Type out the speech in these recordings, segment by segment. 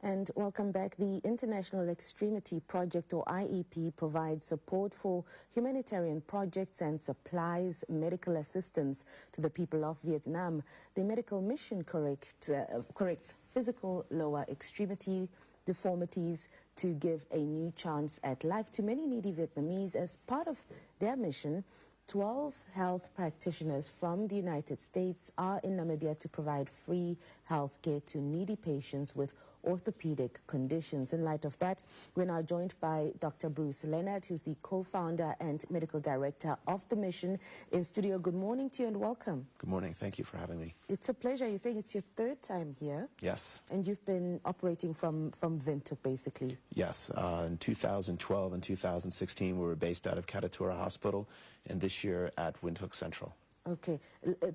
And welcome back. The International Extremity Project, or IEP, provides support for humanitarian projects and supplies medical assistance to the people of Vietnam. The medical mission corrects physical lower extremity deformities to give a new chance at life to many needy Vietnamese. As part of their mission, 12 health practitioners from the United States are in Namibia to provide free health care to needy patients with orthopedic conditions. In light of that, we're now joined by Dr. Bruce Lehnert, who's the co-founder and medical director of the mission. In studio, good morning to you and welcome. Good morning. Thank you for having me. It's a pleasure. You're saying it's your third time here? Yes. And you've been operating from Windhoek, basically? Yes. In 2012 and 2016, we were based out of Katatura Hospital, and this year at Windhoek Central. Okay.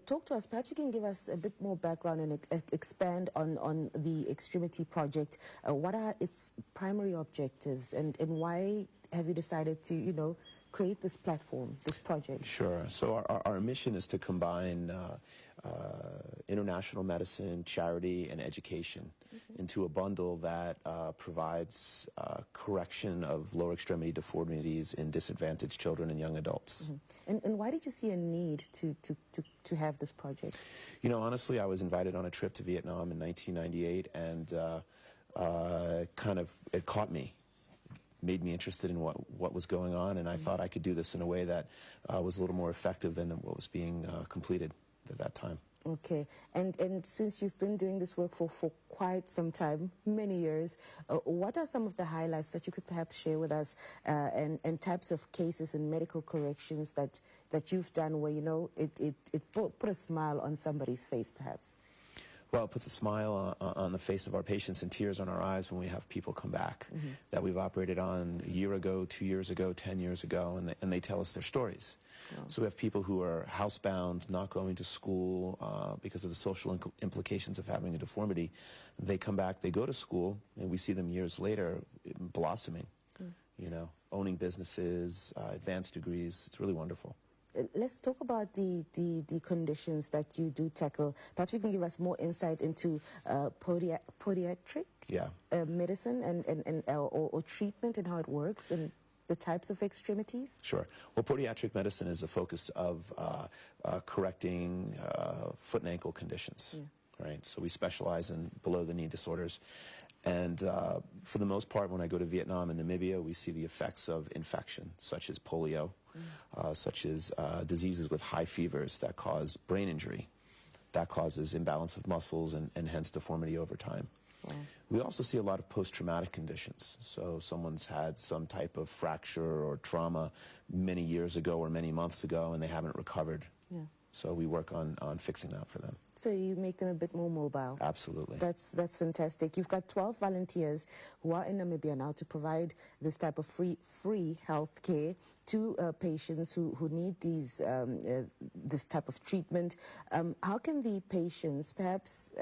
Talk to us. Perhaps you can give us a bit more background and expand on the Extremity Project. What are its primary objectives, and why have you decided to, create this platform, this project? Sure. So our mission is to combine international medicine, charity, and education into a bundle that provides correction of lower extremity deformities in disadvantaged children and young adults. And why did you see a need to have this project? Honestly, I was invited on a trip to Vietnam in 1998, and it caught me. Made me interested in what was going on, and I thought I could do this in a way that was a little more effective than what was being completed at that time. Okay, and since you've been doing this work for quite some time, many years, what are some of the highlights that you could perhaps share with us, and types of cases and medical corrections that you've done where, it put a smile on somebody's face, perhaps? Well, it puts a smile on the face of our patients and tears on our eyes when we have people come back that we've operated on a year ago, 2 years ago, 10 years ago, and they tell us their stories. Wow. So we have people who are housebound, not going to school because of the social implications of having a deformity. They come back, they go to school, and we see them years later blossoming, owning businesses, advanced degrees. It's really wonderful. Let's talk about the conditions that you do tackle. Perhaps you can give us more insight into podiatric medicine or treatment and how it works and the types of extremities? Sure. Well, podiatric medicine is a focus of correcting foot and ankle conditions. Yeah. Right? So we specialize in below-the-knee disorders. And for the most part, when I go to Vietnam and Namibia, we see the effects of infection, such as polio, such as diseases with high fevers that cause brain injury, that causes imbalance of muscles and hence deformity over time. Wow. We also see a lot of post-traumatic conditions. So someone's had some type of fracture or trauma many years ago or many months ago, and they haven't recovered. Yeah. So we work on fixing that for them. So you make them a bit more mobile. Absolutely. That's fantastic. You've got 12 volunteers who are in Namibia now to provide this type of free health care to patients who need this type of treatment. How can the patients perhaps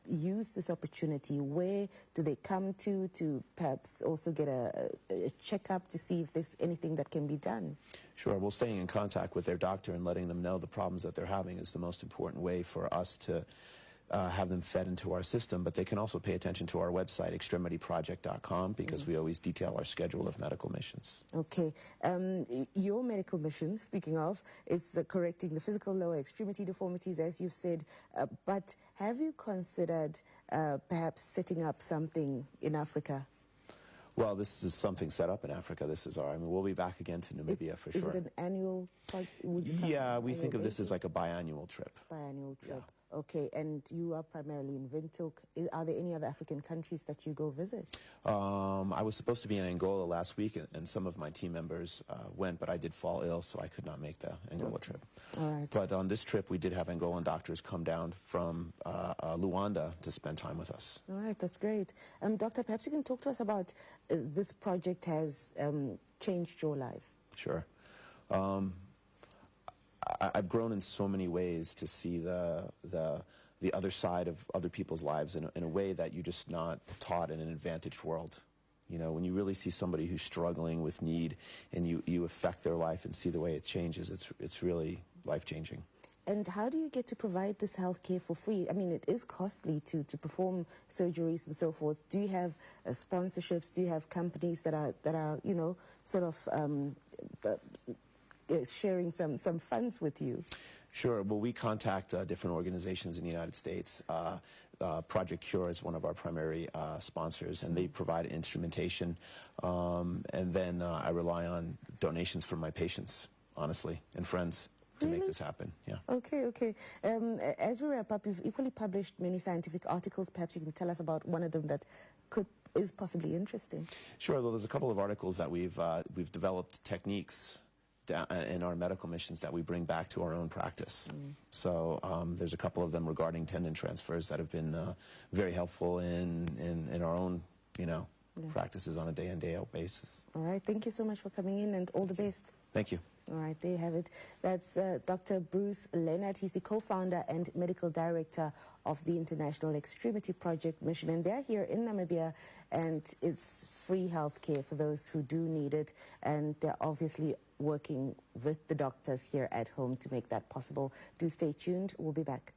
use this opportunity? Where do they come to perhaps also get a checkup to see if there's anything that can be done? Sure. Well, staying in contact with their doctor and letting them know the problems that they're having is the most important way for us to have them fed into our system. But they can also pay attention to our website, extremityproject.com, because we always detail our schedule of medical missions. Okay. Your medical mission, speaking of, is correcting the physical lower extremity deformities, as you've said. But have you considered perhaps setting up something in Africa? Well, this is something set up in Africa. We'll be back again to Namibia for sure. Is it an annual project? Yeah, we think of this as like a biannual trip. Biannual trip. Yeah. Okay, and you are primarily in Windhoek. Are there any other African countries that you go visit? I was supposed to be in Angola last week, and some of my team members went, but I did fall ill, so I could not make the Angola trip. All right. But on this trip, we did have Angolan doctors come down from Luanda to spend time with us. All right, that's great. Doctor, perhaps you can talk to us about this project has changed your life. Sure. I've grown in so many ways to see the other side of other people's lives in a way that you're just not taught in an advantaged world. When you really see somebody who's struggling with need and you affect their life and see the way it changes, it's really life-changing. And how do you get to provide this healthcare for free? I mean, it is costly to perform surgeries and so forth. Do you have sponsorships? Do you have companies that are you know, sort of sharing some funds with you? Sure. Well, we contact different organizations in the United States. Project Cure is one of our primary sponsors, and they provide instrumentation. And then I rely on donations from my patients, honestly, and friends to make this happen. Yeah. Okay, okay. As we wrap up, you've equally published many scientific articles. Perhaps you can tell us about one of them that is possibly interesting. Sure. Well, there's a couple of articles that we've developed techniques in our medical missions that we bring back to our own practice. So there's a couple of them regarding tendon transfers that have been very helpful in our own, you know, practices on a day-in, day-out basis. All right. Thank you so much for coming in, and all the best. Thank you. All right, there you have it. That's Dr. Bruce Lehnert. He's the co-founder and medical director of the International Extremity Project mission. And they're here in Namibia, and it's free health care for those who do need it. And they're obviously working with the doctors here at home to make that possible. Do stay tuned. We'll be back.